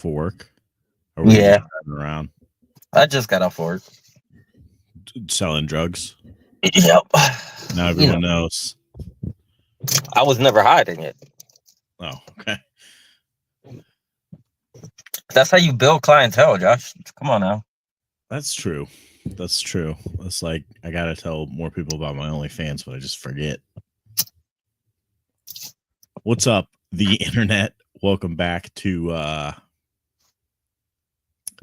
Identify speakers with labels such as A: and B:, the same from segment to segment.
A: for work? Or were you
B: Yeah,
A: just driving around
B: I just got off work.
A: selling drugs?
B: Yep.
A: Now
B: You know,
A: everyone knows.
B: I was never hiding it.
A: Oh, okay.
B: That's how you build clientele, Josh. Come on now.
A: That's true. That's true. It's like I gotta tell more people about my OnlyFans, but I just forget. What's up, the internet? Welcome back to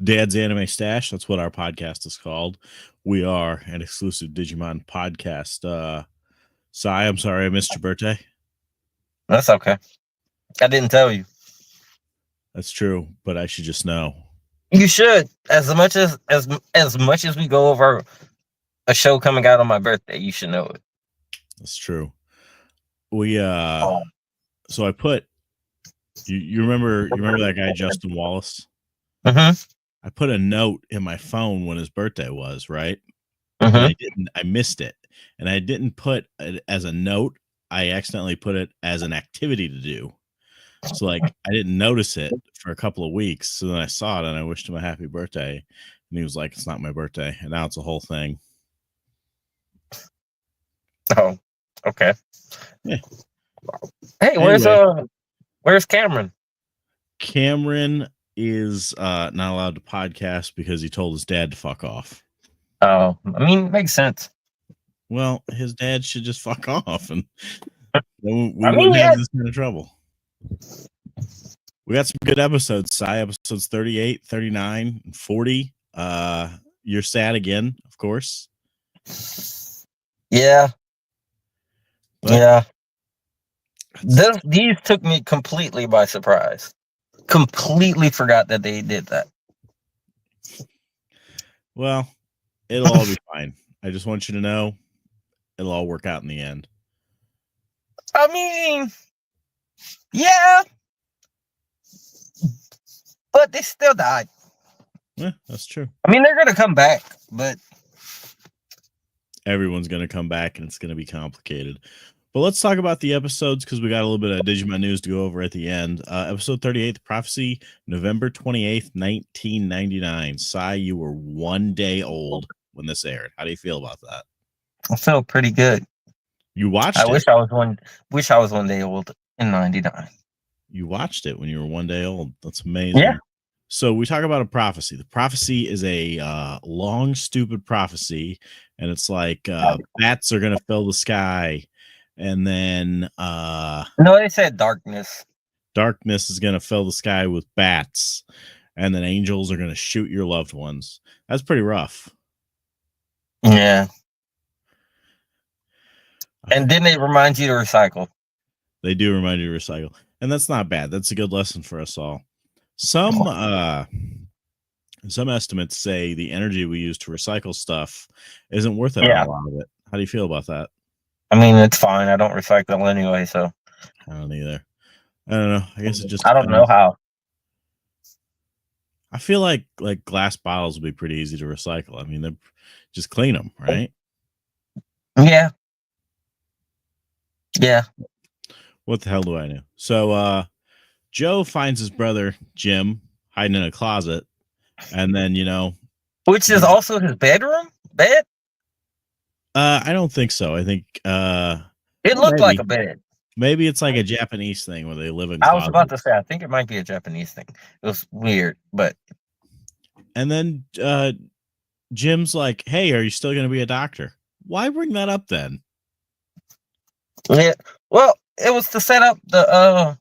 A: Dad's Anime Stash. That's what our podcast is called. We are an exclusive Digimon podcast. Sai, I'm sorry I missed your birthday.
B: That's okay. I didn't tell you.
A: That's true, but I should just know.
B: You should. As much as we go over a show coming out on my birthday, you should know it.
A: That's true. We so I put you remember that guy Justin Wallace?
B: Mm-hmm.
A: I put a note in my phone when his birthday was, right?
B: Mm-hmm.
A: And I missed it. And I didn't put it as a note. I accidentally put it as an activity to do. So like I didn't notice it for a couple of weeks. So then I saw it and I wished him a happy birthday. And he was like, it's not my birthday. And now it's a whole thing.
B: Oh, okay.
A: Yeah.
B: Hey,
A: Anyway.
B: where's Cameron?
A: Cameron is not allowed to podcast because he told his dad to fuck off.
B: Oh, I mean, makes sense.
A: Well, his dad should just fuck off and we wouldn't have this kind of trouble. We got some good episodes, Sai. Episodes 38, 39, and 40. You're sad again, of course.
B: Yeah.
A: But
B: yeah. These took me completely by surprise. Completely forgot that they did that.
A: Well, it'll all be fine. I just want you to know it'll all work out in the end.
B: I mean, yeah. But they still died.
A: Yeah, that's true.
B: I mean, they're going to come back, but
A: everyone's going to come back and it's going to be complicated. But let's talk about the episodes because we got a little bit of Digimon news to go over at the end. Episode 38, The Prophecy, November 28th, 1999. Sai, you were 1 day old when this aired. How do you feel about that?
B: I feel pretty good.
A: You watched it.
B: Wish I was 1 day old in 99.
A: You watched it when you were 1 day old. That's amazing.
B: Yeah.
A: So we talk about a prophecy. The prophecy is a long, stupid prophecy. And it's like bats are going to fill the sky. And then
B: no, they said darkness.
A: Darkness is going to fill the sky with bats. And then angels are going to shoot your loved ones. That's pretty rough.
B: Yeah. And then they remind you to recycle.
A: They do remind you to recycle. And that's not bad. That's a good lesson for us all. Some estimates say the energy we use to recycle stuff isn't worth it. A lot of it. How do you feel about that?
B: I mean, it's fine. I don't recycle anyway, so
A: I don't either. I don't know. I guess it just
B: I don't know how.
A: I feel like glass bottles would be pretty easy to recycle. I mean, they just clean them, right?
B: Yeah. Yeah.
A: What the hell do I know? So Joe finds his brother Jim hiding in a closet, and then
B: which is also his bed.
A: I don't think so. I think
B: it looked like a bed.
A: Maybe it's like a Japanese thing where they live in
B: closets. I was about to say, I think it might be a Japanese thing. It was weird, but
A: and then Jim's like, "Hey, are you still going to be a doctor?" Why bring that up then?
B: Yeah, well, it was to set up the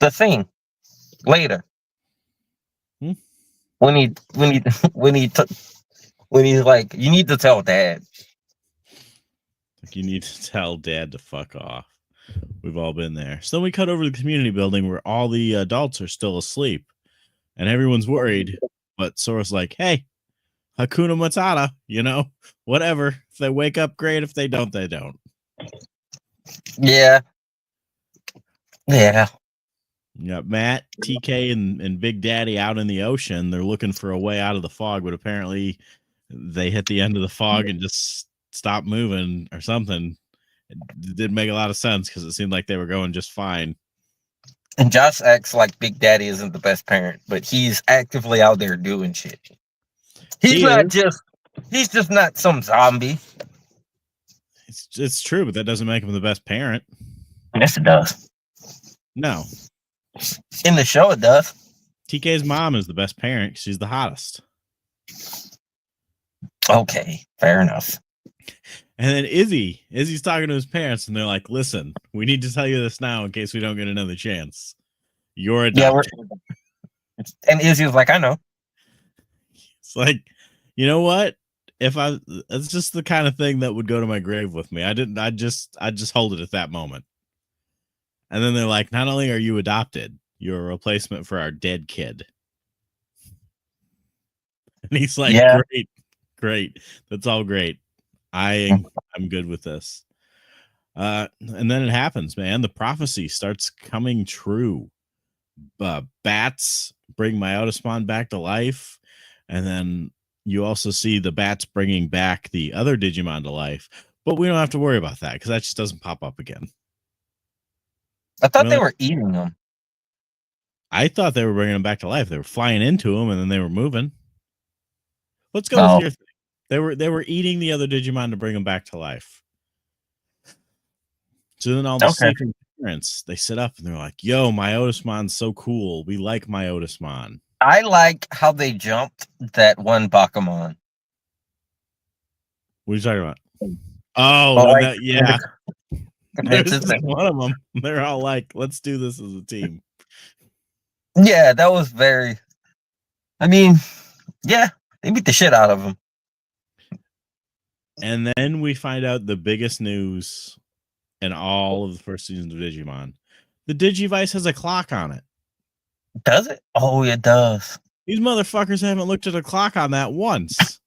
B: thing later. When he's like, you need to tell Dad.
A: You need to tell Dad to fuck off. We've all been there. So then we cut over to the community building where all the adults are still asleep, and everyone's worried. But Sora's like, "Hey, Hakuna Matata, whatever. If they wake up, great. If they don't, they don't."
B: Yeah. Yeah.
A: You got Matt, TK, and Big Daddy out in the ocean. They're looking for a way out of the fog, but apparently they hit the end of the fog and just stopped moving or something. It didn't make a lot of sense because it seemed like they were going just fine.
B: And Josh acts like Big Daddy isn't the best parent, but he's actively out there doing shit. He's
A: He
B: not
A: is.
B: just he's just not some zombie.
A: It's true, but that doesn't make him the best parent.
B: Yes, it does.
A: No.
B: In the show, it does.
A: TK's mom is the best parent. She's the hottest.
B: Okay, fair enough.
A: And then Izzy's talking to his parents, and they're like, "Listen, we need to tell you this now in case we don't get another chance. You're adopted."
B: And Izzy was like, "I know."
A: It's like, you know what? It's just the kind of thing that would go to my grave with me. I just hold it at that moment. And then they're like, not only are you adopted, you're a replacement for our dead kid. And he's like,
B: Yeah.
A: great. That's all great. I'm good with this. And then it happens, man. The prophecy starts coming true. Bats bring Myotismon back to life. And then you also see the bats bringing back the other Digimon to life. But we don't have to worry about that because that just doesn't pop up again.
B: I thought they were eating them.
A: I thought they were bringing them back to life. They were flying into them and then they were moving. Let's go with your thing. They were eating the other Digimon to bring them back to life. So then all the sleeping parents, they sit up and they're like, "Yo, Myotismon's so cool. We like Myotismon."
B: I like how they jumped that one Bakumon.
A: What are you talking about? Oh, yeah. There's one of them. They're all like, "Let's do this as a team."
B: Yeah, that was very. I mean, yeah, they beat the shit out of him.
A: And then we find out the biggest news in all of the first seasons of Digimon. The Digivice has a clock on it.
B: Does it? Oh, it does.
A: These motherfuckers haven't looked at a clock on that once.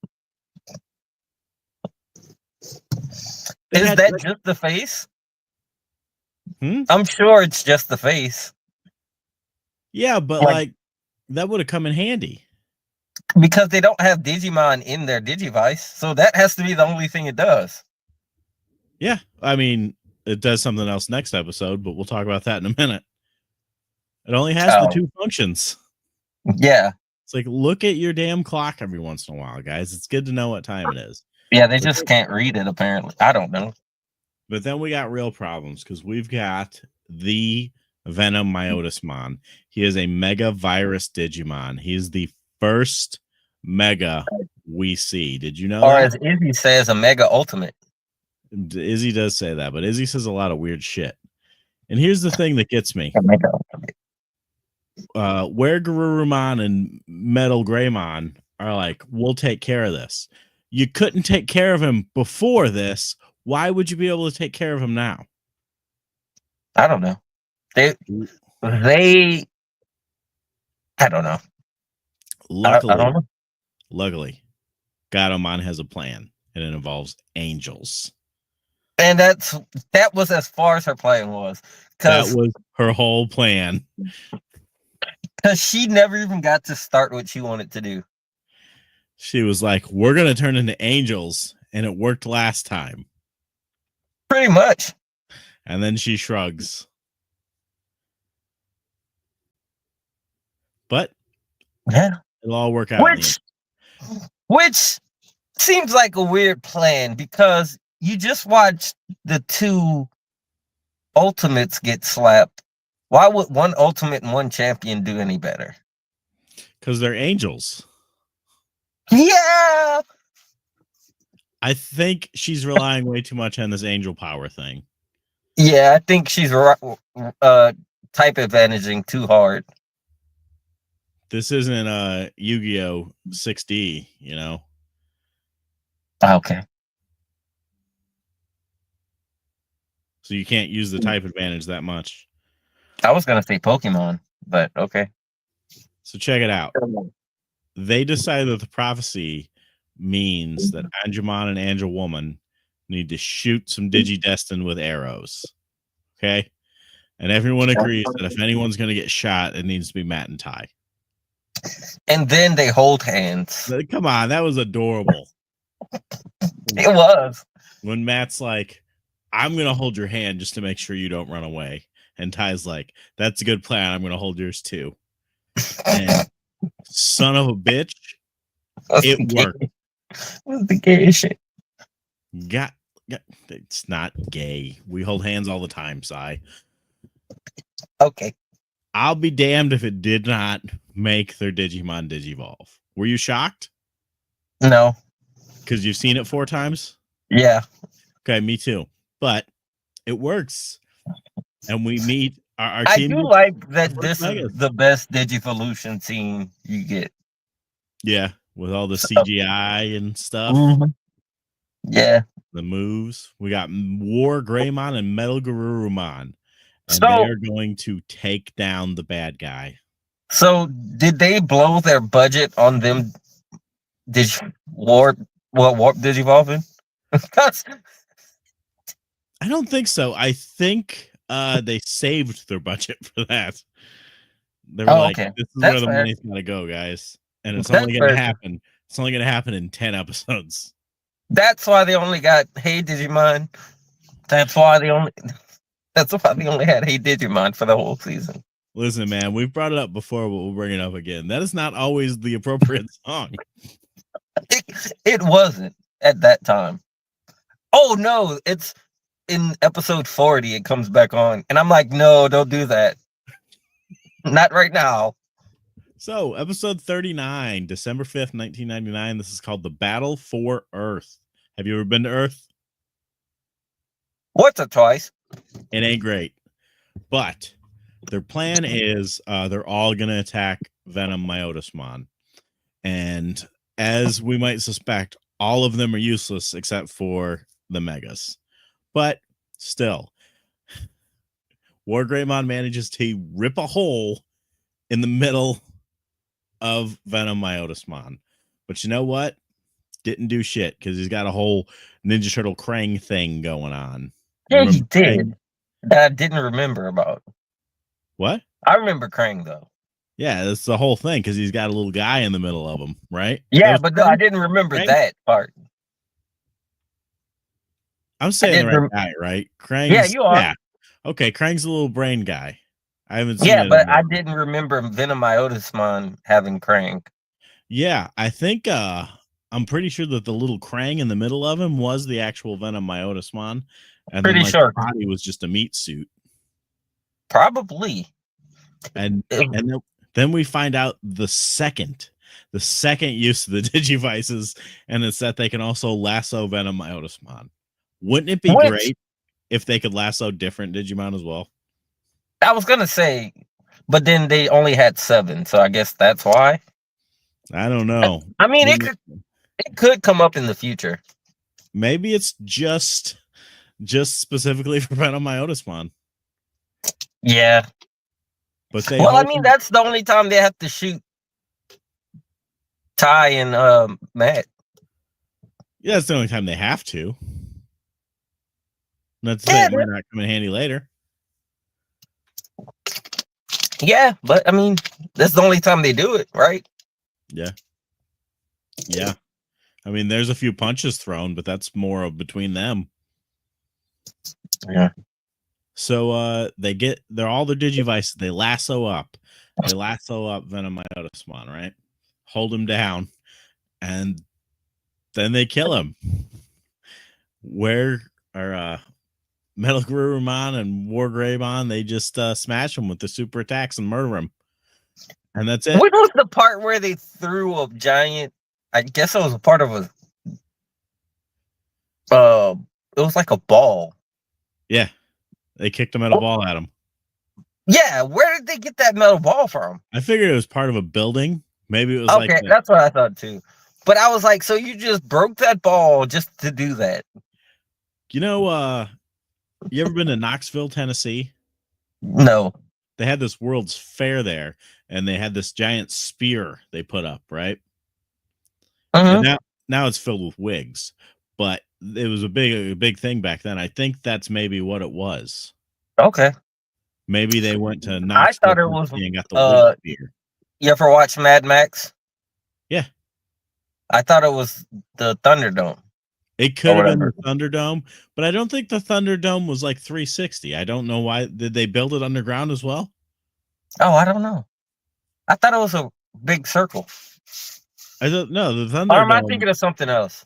B: Is that just the face?
A: Hmm?
B: I'm sure it's just the face.
A: Yeah, but like that would have come in handy.
B: Because they don't have Digimon in their Digivice, so that has to be the only thing it does.
A: Yeah, I mean, it does something else next episode, but we'll talk about that in a minute. It only has the two functions.
B: Yeah.
A: It's like, look at your damn clock every once in a while, guys. It's good to know what time it is.
B: Yeah, they just can't read it, apparently. I don't know.
A: But then we got real problems because we've got the Venom Myotismon. He is a mega virus Digimon. He's the first mega we see. Did you know
B: or
A: that?
B: as Izzy says, a mega ultimate.
A: Izzy does say that, but Izzy says a lot of weird shit. And here's the thing that gets me. Where Garurumon and Metal Greymon are like, we'll take care of this. You couldn't take care of him before this. Why would you be able to take care of him now?
B: I don't know. I don't know.
A: Luckily,
B: I don't know.
A: Luckily, Gatomon has a plan, and it involves angels.
B: And that was as far as her plan was.
A: That was her whole plan.
B: Because she never even got to start what she wanted to do.
A: She was like, we're going to turn into angels, and it worked last time.
B: Pretty much.
A: And then she shrugs. But
B: yeah,
A: it'll all work out.
B: Which seems like a weird plan because you just watched the two ultimates get slapped. Why would one ultimate and one champion do any better?
A: Because they're angels.
B: Yeah.
A: I think she's relying way too much on this angel power thing.
B: Yeah, I think she's type advantaging too hard.
A: This isn't Yu-Gi-Oh! 6D, you know?
B: Okay.
A: So you can't use the type advantage that much.
B: I was going to say Pokemon, but okay.
A: So check it out. They decided that the prophecy means that Angemon and Angel Woman need to shoot some Digidestin with arrows. Okay? And everyone agrees that if anyone's going to get shot, it needs to be Matt and Ty.
B: And then they hold hands.
A: Come on, that was adorable.
B: It was.
A: When Matt's like, I'm going to hold your hand just to make sure you don't run away. And Ty's like, that's a good plan. I'm going to hold yours too. And son of a bitch, it worked.
B: What's the gay shit?
A: Got, it's not gay. We hold hands all the time, Sai.
B: Okay.
A: I'll be damned if it did not make their Digimon Digivolve. Were you shocked?
B: No.
A: Because you've seen it 4 times?
B: Yeah.
A: Okay, me too. But it works. And we meet our
B: I
A: team.
B: do like that this
A: Megas.
B: is the best Digivolution scene you get.
A: Yeah, with all the CGI and stuff.
B: Mhm. Yeah.
A: The moves. We got War Greymon and Metal Garurumon. And
B: So-
A: they are going to take down the bad guy.
B: So did they blow their budget on them warp Digivolving?
A: I don't think so. I think they saved their budget for that. They were like,
B: okay.
A: this is
B: That's
A: where the
B: fair.
A: money's gonna go, guys. And it's
B: That's
A: only gonna
B: fair.
A: happen. It's only gonna happen in 10 episodes.
B: That's why they only got Hey Digimon. That's why they only had Hey Digimon for the whole season.
A: Listen, man, we've brought it up before, but we'll bring it up again. That is not always the appropriate song.
B: It wasn't at that time. Oh no, it's in episode 40 it comes back on. And I'm like, no, don't do that. Not right now.
A: So, episode 39, December 5th, 1999. This is called The Battle for Earth. Have you ever been to Earth?
B: Once or twice.
A: It ain't great. But their plan is they're all going to attack Venom Myotismon. And as we might suspect, all of them are useless except for the Megas. But still, War Greymon manages to rip a hole in the middle of Venom Myotismon. But you know what? Didn't do shit because he's got a whole Ninja Turtle Krang thing going on.
B: Yeah, he did.
A: Krang?
B: That I didn't remember about.
A: What?
B: I remember Krang though.
A: Yeah, that's the whole thing because he's got a little guy in the middle of him, right?
B: Yeah, but no, I didn't remember
A: Krang?
B: that part.
A: I'm saying the right guy, right? Krang's,
B: yeah, you are.
A: Yeah. Okay, Krang's a little brain guy. I haven't seen
B: Yeah,
A: it.
B: but I didn't remember Venom Myotismon having Krang.
A: Yeah, I think I'm pretty sure that the little Krang in the middle of him was the actual Venom Myotismon, and
B: Pretty
A: then like
B: sure.
A: the body was just a meat suit.
B: Probably.
A: And then we find out the second use of the Digivices, and it's that they can also lasso Venom Myotismon. Wouldn't it be great if they could lasso different Digimon as well?
B: I was gonna say, but then they only had 7, so I guess that's why.
A: I don't know.
B: I mean, it could come up in the future.
A: Maybe it's just specifically for Venom Myotismon.
B: Yeah.
A: But they
B: I mean, that's the only time they have to shoot Ty and Matt.
A: Yeah, that's the only time they have to. Not to say it might not come in handy later.
B: Yeah, but I mean, that's the only time they do it, right?
A: Yeah. Yeah. I mean, there's a few punches thrown, but that's more of between them.
B: Yeah.
A: So they're all their Digivices. They lasso up Venom Myotismon, right? Hold him down. And then they kill him. Where are Metal Garurumon and War Greymon, they just smash him with the super attacks and murder him. And that's it.
B: What was the part where they threw a giant, I guess it was a part of a it was like a ball.
A: Yeah. They kicked a metal ball at him.
B: Yeah, where did they get that metal ball from?
A: I figured it was part of a building. Maybe it was
B: okay, that's what I thought too. But I was like, so you just broke that ball just to do that?
A: You know, you ever been to Knoxville, Tennessee?
B: No.
A: They had this World's Fair there, and they had this giant spear they put up, right? And now it's filled with wigs, but it was a big thing back then. I think that's maybe what it was.
B: Okay.
A: Maybe they went to Knoxville.
B: I thought it was
A: and got the wig spear.
B: You ever watch Mad Max?
A: Yeah.
B: I thought it was the Thunderdome.
A: It could have been the Thunderdome, but I don't think the Thunderdome was like 360. I don't know why. Did they build it underground as well?
B: Oh, I don't know. I thought it was a big circle.
A: I don't know. The
B: Or am I
A: Thunderdome.
B: thinking of something else?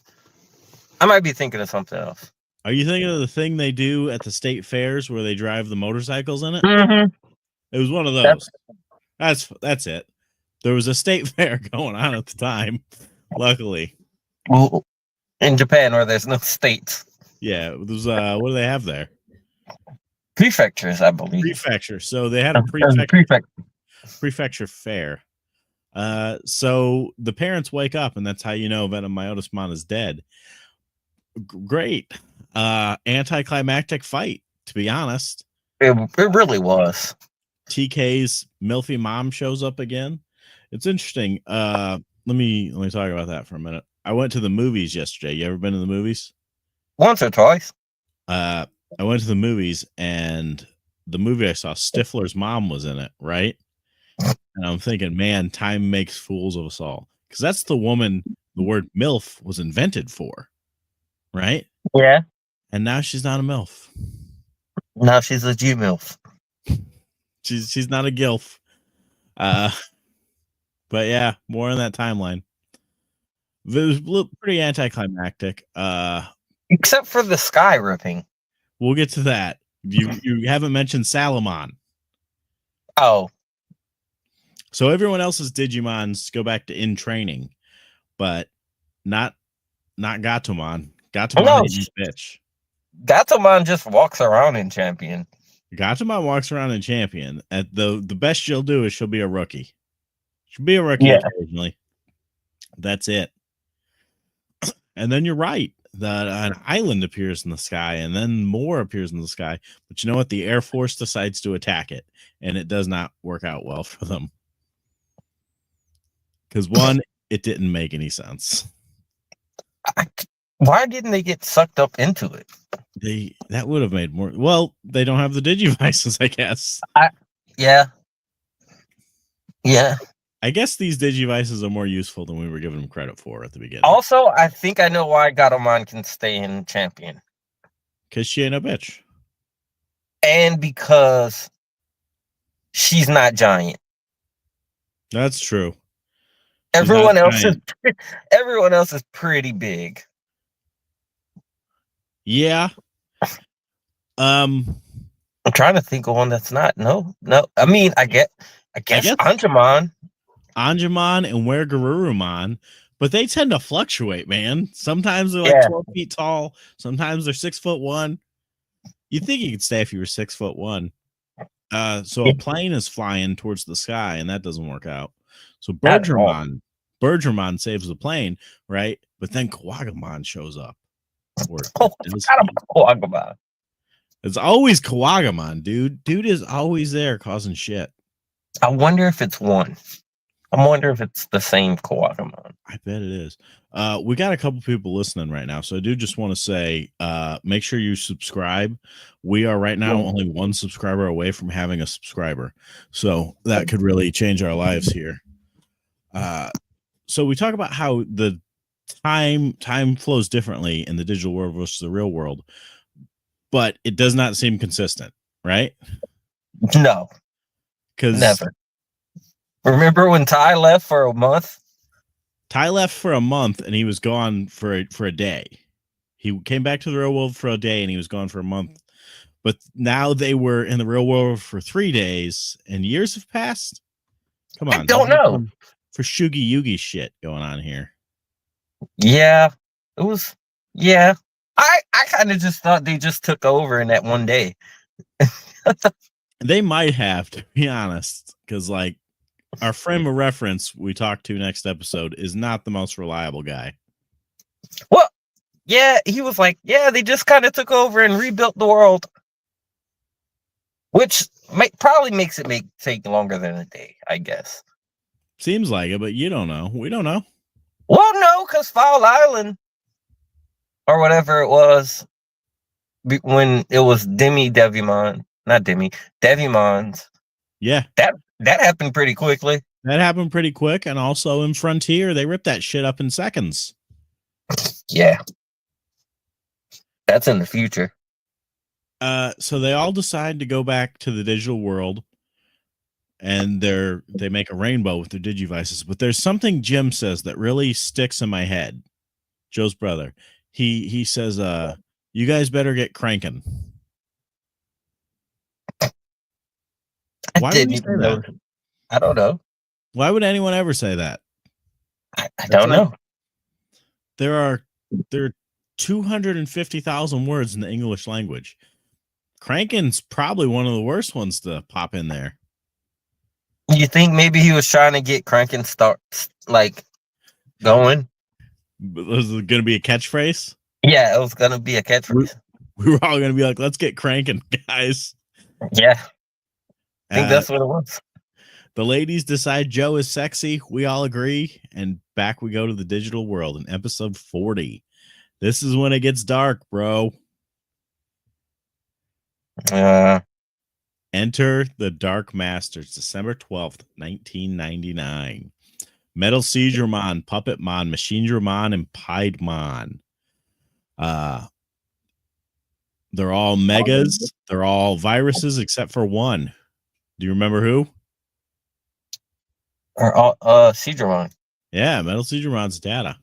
B: I might be thinking of something else.
A: Are you thinking of the thing they do at the state fairs where they drive the motorcycles in it?
B: Mm-hmm.
A: It was one of those. That's it. There was a state fair going on at the time. Luckily.
B: Well, in Japan, where there's no states.
A: Yeah, there's what do they have there?
B: Prefectures, I believe.
A: Prefecture. So they had a prefecture fair. So the parents wake up, and that's how you know Venom Myotismon is dead. Great. Anticlimactic fight, to be honest.
B: It really was.
A: TK's Milfy mom shows up again. It's interesting. Let me talk about that for a minute. I went to the movies yesterday. You ever been to the movies?
B: Once or twice.
A: I went to the movies, and the movie I saw, Stifler's mom was in it, right? And I'm thinking, man, time makes fools of us all. Because that's the woman the word MILF was invented for, right?
B: Yeah.
A: And now she's not a MILF.
B: Now she's a G-MILF.
A: She's not a GILF. But yeah, more on that timeline. It was pretty anticlimactic.
B: Except for the sky ripping.
A: We'll get to that. You haven't mentioned Salamon.
B: Oh.
A: So everyone else's Digimons go back to in training, but not Gatomon. Gatomon is a bitch.
B: Gatomon just walks around in Champion.
A: Gatomon walks around in Champion. At the best she'll do is she'll be a rookie. She'll be a rookie occasionally. That's it. And then you're right. An island appears in the sky, and then more appears in the sky. But you know what? The Air Force decides to attack it, and it does not work out well for them. Because one, it didn't make any sense.
B: Why didn't they get sucked up into it?
A: That would have made more. Well, they don't have the Digivices, I guess.
B: Yeah.
A: I guess these Digivices are more useful than we were giving them credit for at the beginning.
B: Also, I think I know why Gatomon can stay in Champion.
A: Because she ain't a bitch.
B: And because she's not giant.
A: That's true.
B: Everyone else is pretty big.
A: Yeah.
B: I'm trying to think of one that's not. No. I mean, I guess Angemon.
A: Angemon and Weregarurumon, but they tend to fluctuate, man. Sometimes they're like 12 feet tall. Sometimes they're 6'1". You'd think you could stay if you were 6'1". So a plane is flying towards the sky, and that doesn't work out. So Bergermon saves the plane, right? But then Kawagamon shows up.
B: Kawagamon.
A: It's always Kawagamon, dude. Dude is always there causing shit.
B: I wonder if it's one. I wonder if it's the same Kawagamon.
A: I bet it is. We got a couple people listening right now, so I do just want to say, make sure you subscribe. We are right now only one subscriber away from having a subscriber, so that could really change our lives here. So we talk about how the time flows differently in the digital world versus the real world, but it does not seem consistent, right?
B: No,
A: because
B: never. Remember when Ty left for a month?
A: Ty left for a month, and he was gone for a day. He came back to the real world for a day, and he was gone for a month. But now they were in the real world for 3 days, and years have passed. Come on,
B: I don't know.
A: For Shugi Yugi shit going on here.
B: Yeah, it was. Yeah, I kind of just thought they just took over in that one day.
A: They might have, to be honest, because like our frame of reference we talked to next episode is not the most reliable guy.
B: Well, yeah, he was like, yeah, they just kind of took over and rebuilt the world, which probably makes it take longer than a day, I guess.
A: Seems like it, but you don't know. We don't know.
B: Well, no, because Foul Island or whatever it was when it was Devimons.
A: Yeah,
B: that happened pretty quickly.
A: That happened pretty quick, and also in Frontier, they ripped that shit up in seconds.
B: Yeah. That's in the future.
A: So they all decide to go back to the digital world, and they make a rainbow with their digivices. But there's something Jim says that really sticks in my head. Joe's brother. He says, "You guys better get cranking." Why would
B: Didn't
A: he say
B: even
A: that?
B: know. I don't know.
A: Why would anyone ever say that?
B: I
A: It's
B: don't
A: like
B: know.
A: there are 250,000 words in the English language. Cranking's probably one of the worst ones to pop in there.
B: You think maybe he was trying to get cranking start like going?
A: Was it going to be a catchphrase?
B: Yeah, it was gonna be a catchphrase.
A: We were all going to be like, "Let's get cranking, guys."
B: Yeah, I think
A: Uh,
B: that's what it was.
A: the ladies decide Joe is sexy. We all agree, and back we go to the digital world in episode 40. This is when it gets dark, bro. Enter the Dark Masters, December 12th, 1999. Metal Seizuremon, Puppetmon, Machinedramon, and Piedmon. They're all megas. They're all viruses except for one. Do you remember who?
B: Or Seedramon.
A: Yeah, Metal Seizurmon's data.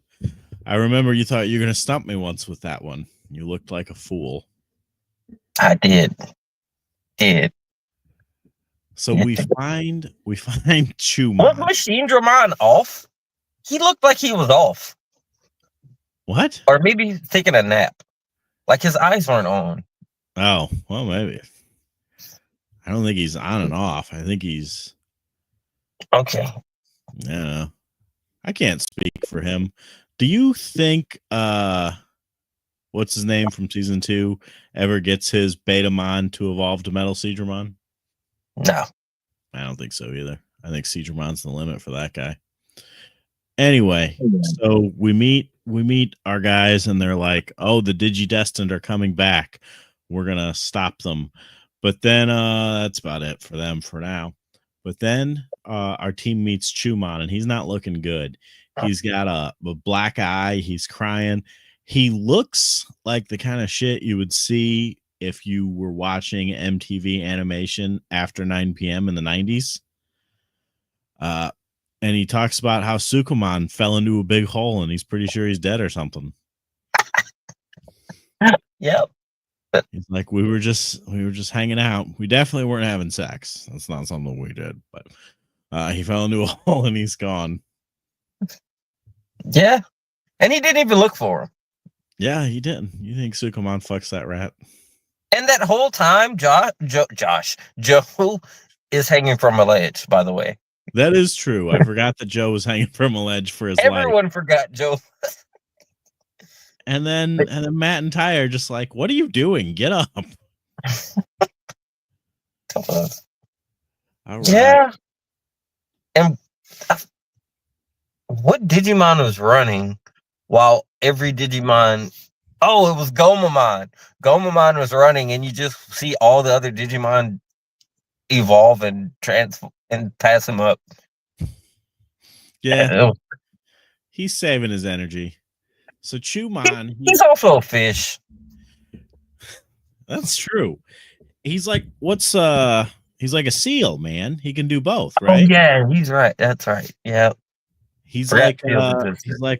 A: I remember you thought you were going to stump me once with that one. You looked like a fool.
B: I did.
A: So we find Chumon.
B: Was Machinedramon off? He looked like he was off.
A: What?
B: Or maybe he's taking a nap. Like his eyes weren't on.
A: Oh, well, maybe. I don't think he's on and off. I think he's
B: okay.
A: Yeah. I can't speak for him. Do you think what's his name from season 2 ever gets his Betamon to evolve to Metal Seedramon?
B: No.
A: I don't think so either. I think Seedramon's the limit for that guy. Anyway, so we meet our guys and they're like, "Oh, the Digidestined are coming back. We're going to stop them." But then that's about it for them for now. But then our team meets Chumon and he's not looking good. He's got a black eye, he's crying. He looks like the kind of shit you would see if you were watching MTV animation after 9 p.m. in the 90s. And he talks about how Sukumon fell into a big hole and he's pretty sure he's dead or something.
B: Yep.
A: He's like, we were just hanging out. We definitely weren't having sex. That's not something we did. But he fell into a hole and he's gone.
B: Yeah. And he didn't even look for him.
A: Yeah, he didn't. You think Sukumon fucks that rat?
B: And that whole time, Joe is hanging from a ledge, by the way.
A: That is true. I forgot that Joe was hanging from a ledge for his life.
B: Everyone forgot Joe.
A: And then Matt and Ty are just like, "What are you doing? Get up." All right.
B: Yeah. And what Digimon was running while every Digimon... Oh, it was Gomamon. Gomamon was running, and you just see all the other Digimon evolve and pass him up.
A: Yeah. He's saving his energy. So Chumon,
B: he's also a fish.
A: That's true. He's like he's like a seal, man. He can do both, right?
B: Oh, yeah, he's right. That's right. Yeah.
A: He's like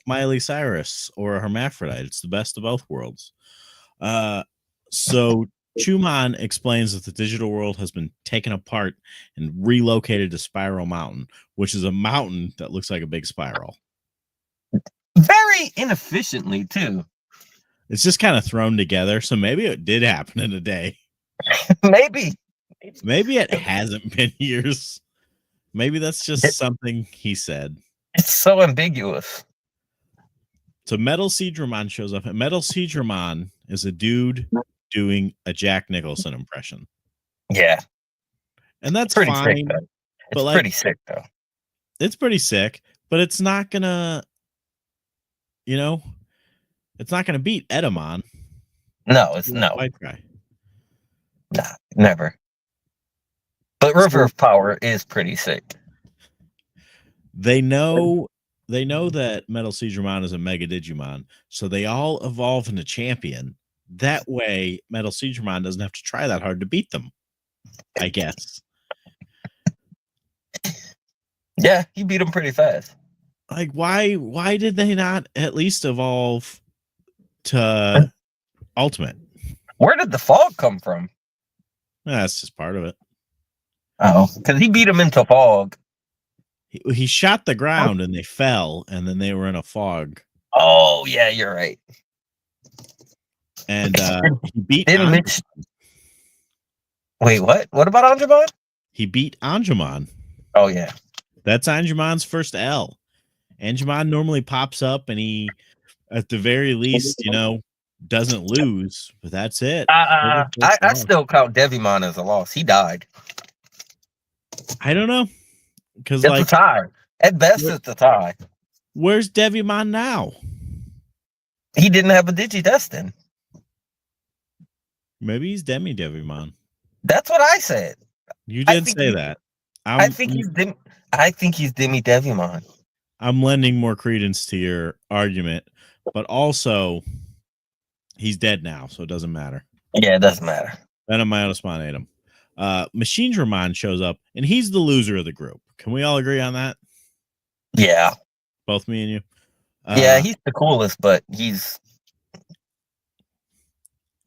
A: Miley Cyrus or a hermaphrodite. It's the best of both worlds. So Chumon explains that the digital world has been taken apart and relocated to Spiral Mountain, which is a mountain that looks like a big spiral.
B: Very inefficiently, too.
A: It's just kind of thrown together. So maybe it did happen in a day.
B: Maybe
A: it hasn't been years. Maybe that's just something he said.
B: It's so ambiguous.
A: So Metal Seedramon shows up, and Metal Seedramon is a dude doing a Jack Nicholson impression.
B: Yeah.
A: And that's
B: pretty
A: fine.
B: Sick, though. It's
A: but
B: pretty sick, though.
A: It's pretty sick, but it's not gonna, it's not gonna beat Edamon.
B: No, it's no.
A: White guy.
B: Nah, never. But River of Power is pretty sick.
A: They know that Metal Seedramon is a Mega Digimon, so they all evolve into Champion, That way, Metal Siegramon doesn't have to try that hard to beat them, I guess.
B: Yeah, he beat him pretty fast.
A: Like, why did they not at least evolve to Ultimate?
B: Where did the fog come from?
A: That's just part of it.
B: Oh, because he beat him into fog.
A: He shot the ground and they fell, and then they were in a fog.
B: Oh, yeah, you're right.
A: And he beat
B: Didn't Mitch... Wait, what? What about Angemon?
A: He beat Angemon.
B: Oh, yeah.
A: That's Angemon's first L. Angemon normally pops up, and he, at the very least, doesn't lose, but that's it.
B: I still count Devimon as a loss. He died.
A: I don't know. Because
B: it's a tie. At best, it's a tie.
A: Where's Devimon now?
B: He didn't have a Digidestin.
A: Maybe he's Devimon.
B: That's what I said.
A: You did say that.
B: I think he's Demi Devimon.
A: I'm lending more credence to your argument, but also he's dead now, so it doesn't matter.
B: Yeah, it doesn't matter.
A: Venomiotismon ate him. Machinedramon shows up, and he's the loser of the group. Can we all agree on that?
B: Yeah.
A: Both me and you?
B: Yeah, he's the coolest, but he's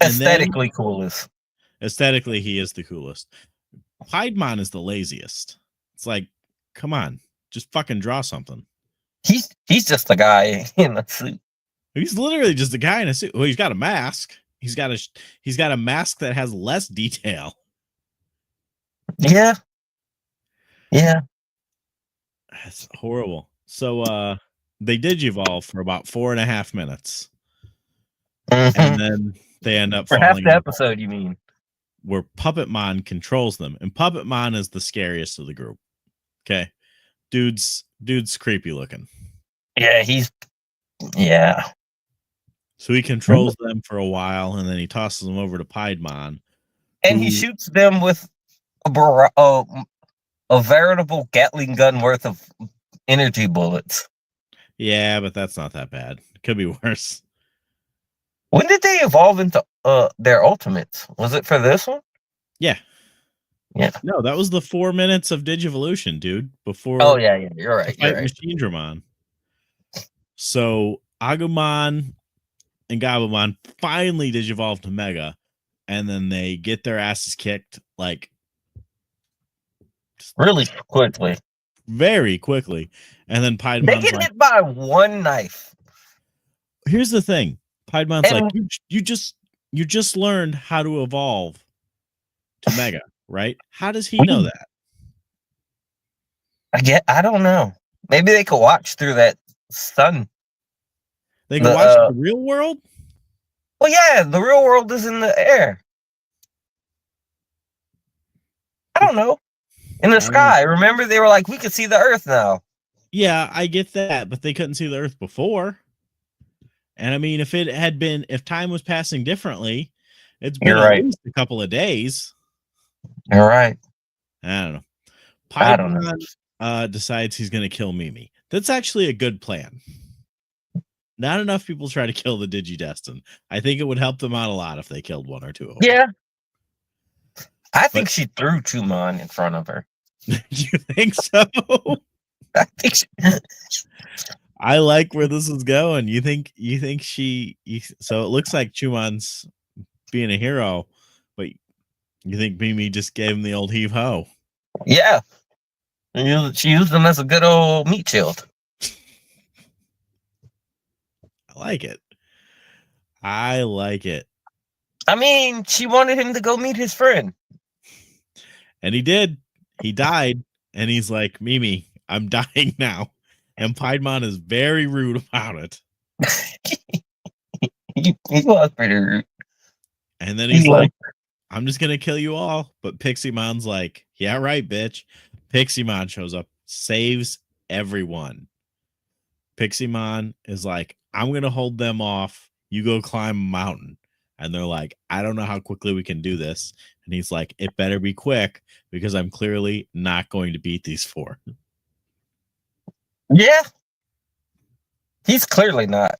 B: aesthetically coolest.
A: Aesthetically, he is the coolest. Piedmon is the laziest. It's like, come on, just fucking draw something.
B: He's just a guy in a suit.
A: He's literally just a guy in a suit. Well, he's got a mask. He's got a mask that has less detail.
B: Yeah. Yeah.
A: That's horrible. So they Digivolve for about 4.5 minutes.
B: Mm-hmm.
A: And then they end up
B: for half the episode, you mean?
A: Where Puppetmon controls them. And Puppetmon is the scariest of the group. Okay. Dude's creepy looking.
B: Yeah,
A: So he controls them for a while, and then he tosses them over to Piedmon.
B: And he shoots them with a veritable Gatling gun worth of energy bullets.
A: Yeah, but that's not that bad. It could be worse.
B: When did they evolve into their ultimates? Was it for this one?
A: Yeah.
B: Yeah.
A: No, that was the 4 minutes of Digivolution, dude. Before.
B: Oh yeah, you're right. You're right.
A: Machinedramon. So Agumon and Gabumon finally Digivolve to Mega, and then they get their asses kicked like
B: really quickly,
A: very quickly, and then Piedmon's
B: they get hit by one knife.
A: Here's the thing, Piedmon's like, you just learned how to evolve to Mega, right? How does he know that?
B: I don't know. Maybe they could watch through that sun.
A: They can watch the real world?
B: Well, yeah, the real world is in the air. I don't know. In the sky. Remember, they were like, we could see the Earth now.
A: Yeah, I get that, but they couldn't see the Earth before. And I mean, if time was passing differently, it's been at least a couple of days.
B: You're right.
A: I don't know. Piedmon decides he's going to kill Mimi. That's actually a good plan. Not enough people try to kill the Digidestin. I think it would help them out a lot if they killed one or two of them.
B: Yeah. I think she threw Chumon in front of her.
A: You think so?
B: I think
A: I like where this is going. You think so it looks like Chumon's being a hero, but you think Mimi just gave him the old heave ho?
B: Yeah. She used him as a good old meat shield.
A: I like it. I like it.
B: I mean, she wanted him to go meet his friend.
A: And he did. He died. And he's like, Mimi, I'm dying now. And Piedmon is very rude about it.
B: he was pretty rude.
A: And then he's like, I'm just going to kill you all. But Pixiemon's like, yeah, right, bitch. Pixiemon shows up, saves everyone. Pixiemon is like, I'm going to hold them off. You go climb a mountain. And they're like, I don't know how quickly we can do this. And he's like, it better be quick because I'm clearly not going to beat these four.
B: Yeah. He's clearly not.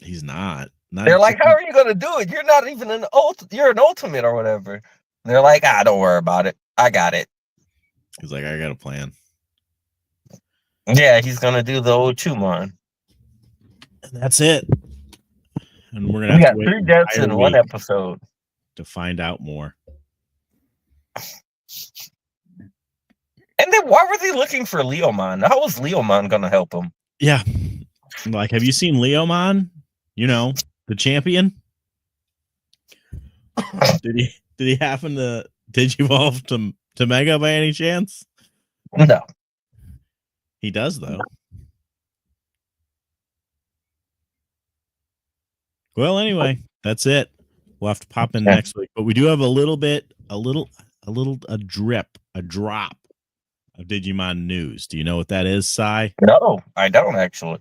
A: He's not.
B: They're like, "How are you gonna do it? You're not even you're an ultimate or whatever." They're like, don't worry about it. I got it.
A: He's like, I got a plan.
B: Yeah, he's gonna do the old Chumon.
A: And that's it. And we're gonna
B: We
A: have to
B: got
A: wait
B: 3
A: an
B: deaths
A: entire
B: in one
A: week
B: episode.
A: to find out more.
B: And then why were they looking for Leomon? How was Leomon gonna help him?
A: Yeah. Like, have you seen Leomon? You know, the champion? Did he happen to digivolve to Mega by any chance?
B: No.
A: He does though. Well, anyway, that's it. We'll have to pop in next week. But we do have a drop of Digimon news. Do you know what that is, Sai?
B: No, I don't actually.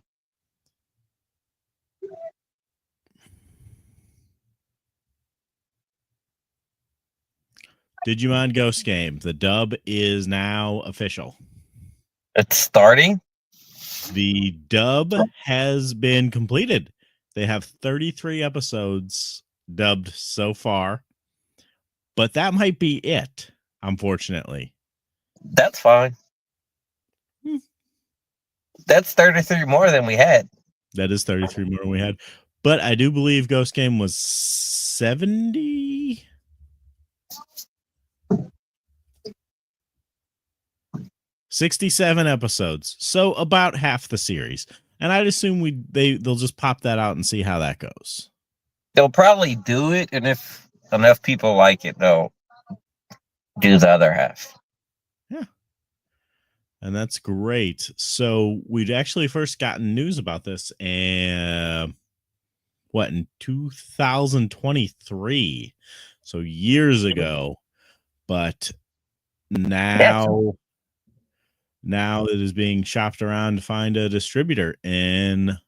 A: Digimon Ghost Game. The dub is now official.
B: It's starting?
A: The dub has been completed. They have 33 episodes dubbed so far. But that might be it, unfortunately.
B: That's fine. That's 33 more than we had.
A: That is 33 more than we had. But I do believe Ghost Game was 70. 67 episodes. So about half the series. And I'd assume they'll just pop that out and see how that goes.
B: They'll probably do it, and if enough people like it, they'll do the other half.
A: Yeah. And that's great. So we'd actually first gotten news about this in 2023. So years ago. But now it is being shopped around to find a distributor in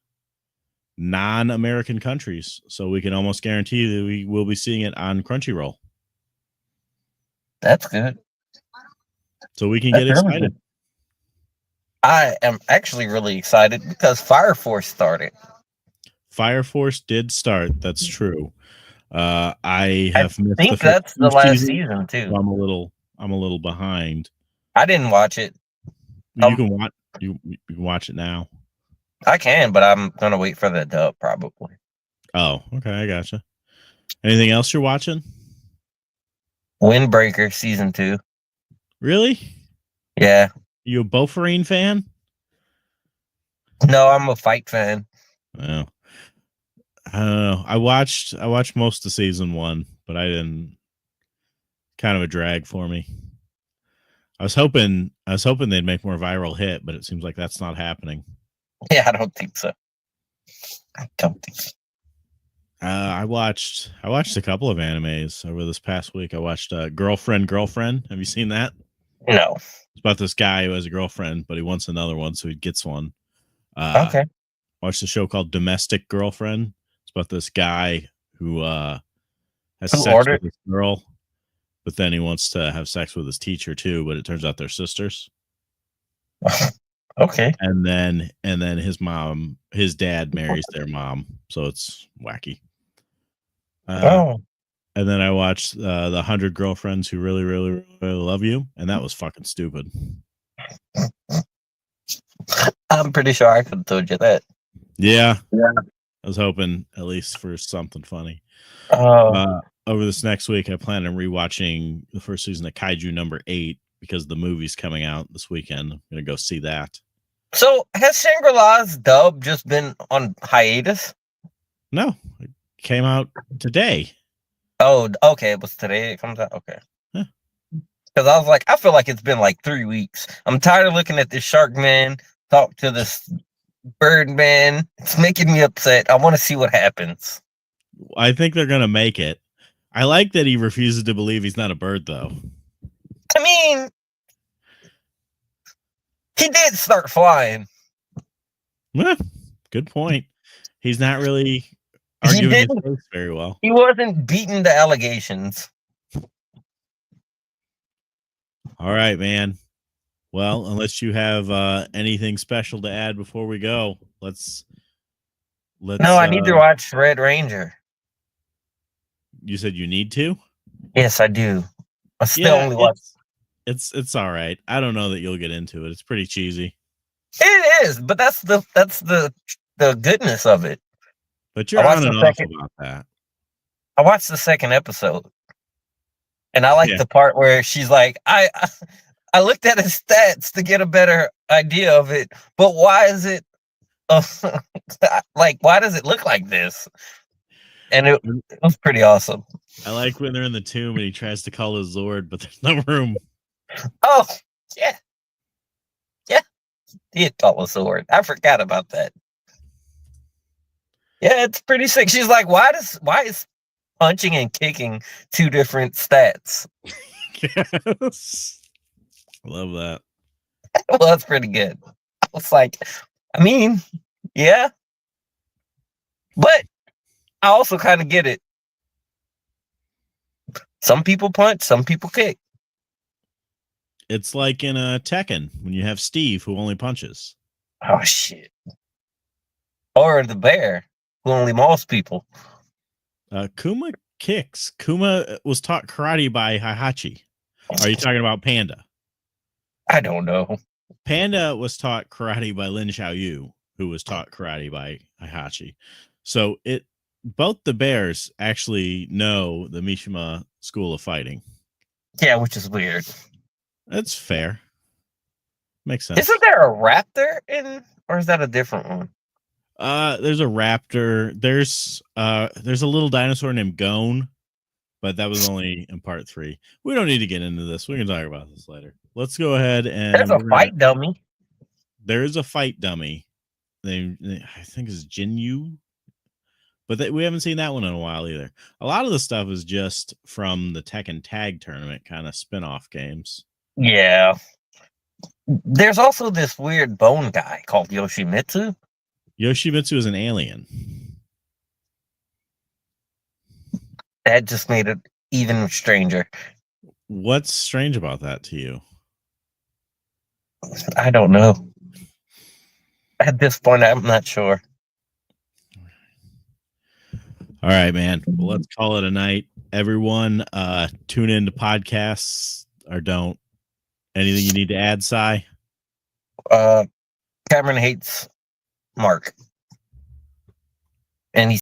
A: non-American countries. So we can almost guarantee that we will be seeing it on Crunchyroll.
B: That's good.
A: So we can get excited. Really,
B: I am actually really excited because Fire Force started.
A: Fire Force did start. That's true. I have missed
B: the first that's the last season too.
A: So I'm a little behind.
B: I didn't watch it.
A: You can watch you can watch it now.
B: I can, but I'm gonna wait for the dub probably.
A: Oh, okay, I gotcha. Anything else you're watching?
B: Windbreaker season 2.
A: Really?
B: Yeah.
A: You a Bofarine fan?
B: No, I'm a fight fan.
A: Oh. I don't know. I watched most of season 1, but I didn't. Kind of a drag for me. I was hoping they'd make more viral hit, but it seems like that's not happening.
B: Yeah, I don't think so.
A: I watched a couple of animes over this past week. I watched Girlfriend. Have you seen that?
B: No.
A: It's about this guy who has a girlfriend, but he wants another one, so he gets one.
B: Okay.
A: Watched a show called Domestic Girlfriend. It's about this guy who has sex with this girl, but then he wants to have sex with his teacher too, but it turns out they're sisters.
B: Okay.
A: And then his dad marries their mom, so it's wacky. And then I watched the 100 Girlfriends Who Really, Really, Really Love You, and that was fucking stupid.
B: I'm pretty sure I could have told you that.
A: Yeah. I was hoping at least for something funny. Over this next week, I plan on rewatching the first season of Kaiju number 8 because the movie's coming out this weekend. I'm gonna go see that.
B: So has Shangri-La's dub just been on hiatus?
A: No, it came out today.
B: Oh, okay. It was today it comes out. Okay. Because I was like, I feel like it's been like 3 weeks. I'm tired of looking at this shark man talk to this bird man. It's making me upset. I want to see what happens.
A: I think they're gonna make it. I like that he refuses to believe he's not a bird, though.
B: I mean, he did start flying.
A: Good point. He's not really arguing his case very well.
B: He wasn't beating the allegations.
A: All right, man. Well, unless you have anything special to add before we go, let's let's.
B: No, I need to watch Red Ranger.
A: You said you need to.
B: Yes, I do. I still
A: Yeah,
B: only watch.
A: it's all right. I don't know that you'll get into it. It's pretty cheesy.
B: It is, but that's the goodness of it.
A: But you're on and off about that.
B: I watched the second episode, and I like the part where she's like, I looked at his stats to get a better idea of it, but why is it like why does it look like this? And it was pretty awesome.
A: I like when they're in the tomb and he tries to call his Zord, but there's no room.
B: Oh, yeah. Yeah. He had called his Zord. I forgot about that. Yeah, it's pretty sick. She's like, why is punching and kicking two different stats?
A: Yes. I love that.
B: Well, that's pretty good. I was like, I mean, yeah. But I also kind of get it. Some people punch, some people kick.
A: It's like in a Tekken when you have Steve who only punches.
B: Oh shit. Or the bear who only mauls people.
A: Kuma kicks. Kuma was taught karate by Heihachi. Are you talking about Panda?
B: I don't know.
A: Panda was taught karate by Lin Xiaoyu, who was taught karate by Heihachi. So both the bears actually know the Mishima school of fighting.
B: Yeah, which is weird.
A: That's fair. Makes sense.
B: Isn't there a raptor or is that a different one?
A: There's a raptor. There's a little dinosaur named Gone, but that was only in part 3. We don't need to get into this. We can talk about this later. Let's go ahead and
B: there's a fight dummy.
A: There is a fight dummy. I think it's Jinyu, but we haven't seen that one in a while either. A lot of the stuff is just from the Tekken Tag Tournament kind of spin-off games.
B: Yeah. There's also this weird bone guy called Yoshimitsu.
A: Yoshimitsu is an alien.
B: That just made it even stranger.
A: What's strange about that to you?
B: I don't know. At this point, I'm not sure.
A: All right, man. Well, let's call it a night. Everyone, tune into podcasts or don't. Anything you need to add, Cy?
B: Cameron hates Mark. And he